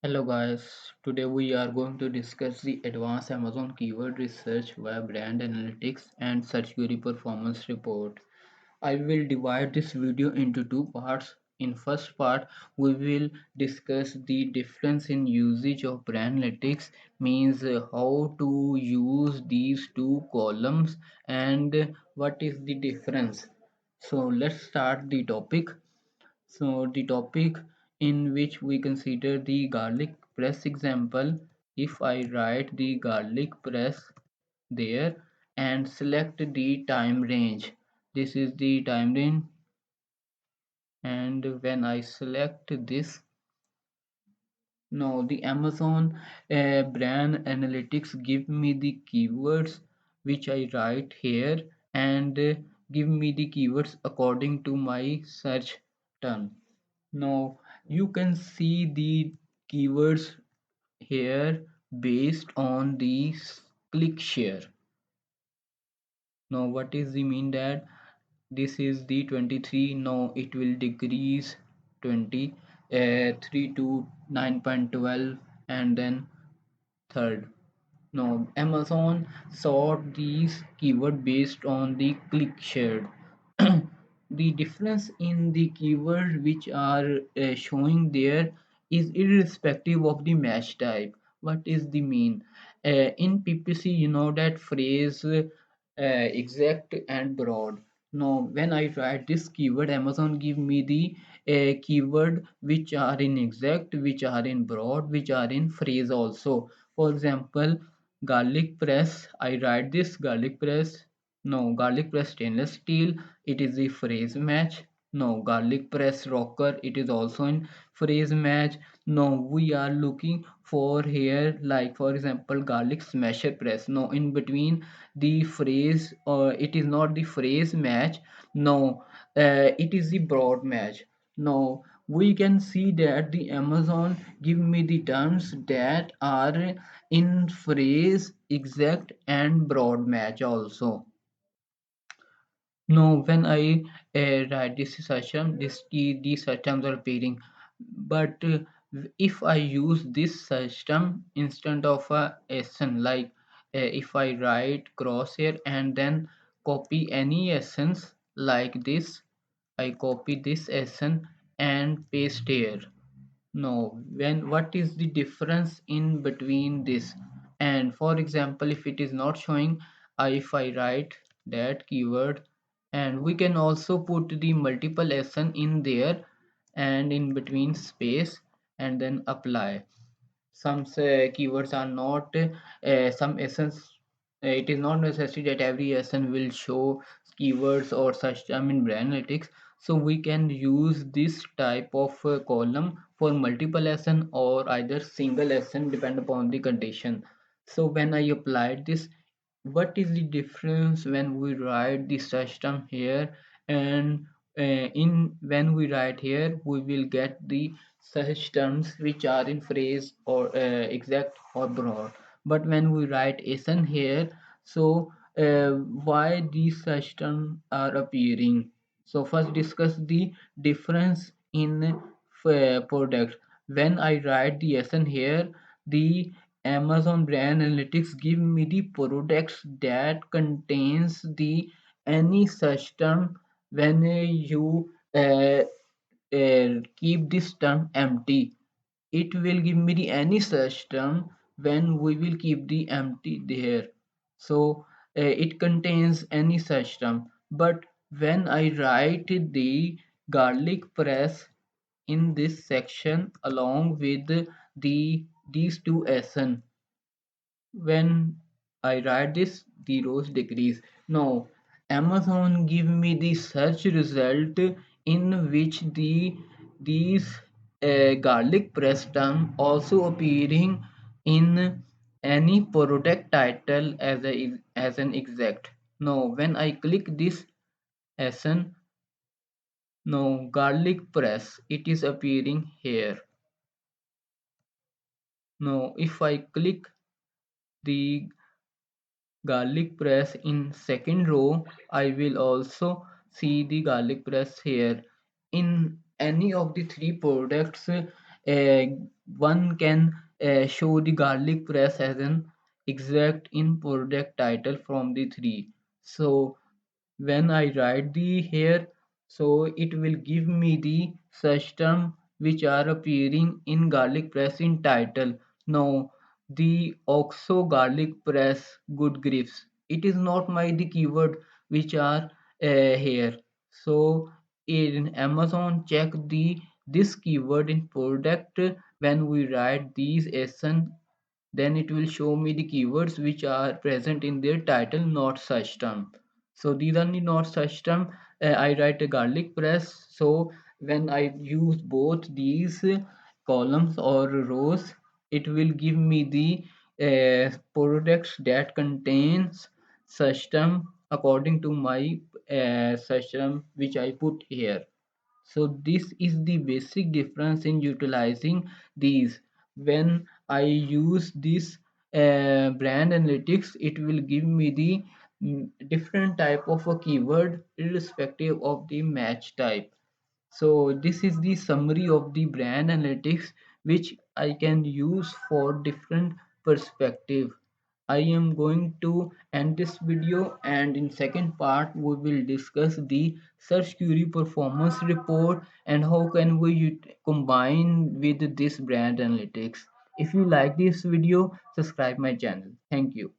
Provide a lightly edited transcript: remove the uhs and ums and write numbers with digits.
Hello guys, today we are going to discuss the advanced Amazon keyword research via brand analytics and search query performance report. I will divide this video into two parts. In first part, we will discuss the difference in usage of brand analytics, means how to use these two columns and what is the difference. So let's start the topic. So the topic in which we consider the garlic press example, if I write the garlic press there and select the time range, this is the time range, and when I select this, now the Amazon brand analytics give me the keywords which I write here and give me the keywords according to my search term. Now you can see the keywords here based on the click share. Now what is the mean that this is the 23, now it will decrease 20, 3 to 9.12, and then third. Now Amazon sort these keyword based on the click shared. The difference in the keyword which are showing there is irrespective of the match type. What is the mean? In PPC, you know that phrase exact and broad. Now, when I write this keyword, Amazon give me the keyword which are in exact, which are in broad, which are in phrase also. For example, garlic press. I write this garlic press. No, garlic press stainless steel. It is the phrase match. No, garlic press rocker. It is also in phrase match. No, we are looking for here, like for example, garlic smasher press. No, in between the phrase, or it is not the phrase match. No, it is the broad match. No, we can see that the Amazon give me the terms that are in phrase exact and broad match also. No, when I write this system, these systems are appearing. But if I use this system instead of a SN, like if I write crosshair and then copy any essence like this, I copy this SN and paste here. No, when what is the difference in between this? And for example, if it is not showing, if I write that keyword, and we can also put the multiple SN in there and in between space and then apply. Some say keywords are not some essence. It is not necessary that every essence will show keywords or such term in brand analytics. So we can use this type of column for multiple SN or either single SN depend upon the condition. So when I applied this, what is the difference when we write the system here and in when we write here we will get the such terms which are in phrase or exact or broad, but when we write asn here, so why these such terms are appearing. So first discuss the difference in product. When I write the asn here, the Amazon brand analytics give me the products that contains the any such term. When you keep this term empty, it will give me the any such term when we will keep the empty there. So it contains any such term, but when I write the garlic press in this section along with these two SN, when I write this, the rows decrease. Now, Amazon give me the search result in which these garlic press term also appearing in any product title as an exact. Now, when I click this SN, now garlic press, it is appearing here. Now, if I click the garlic press in second row, I will also see the garlic press here. In any of the three products, uh, one can show the garlic press as an exact in product title from the three. So when I write the here, so it will give me the search term which are appearing in garlic press in title. Now the oxo garlic press good grips. It is not my the keyword which are here. So in Amazon check the this keyword in product when we write these SN, then it will show me the keywords which are present in their title, not search term. So these are the not search term. I write a garlic press, so when I use both these columns or rows, it will give me the products that contains search term according to my search term which I put here. So this is the basic difference in utilizing these. When I use this brand analytics, it will give me the different type of a keyword irrespective of the match type. So this is the summary of the brand analytics which I can use for different perspective. I am going to end this video, and in second part we will discuss the search query performance report and how can we combine with this brand analytics. If you like this video, subscribe my channel. Thank you.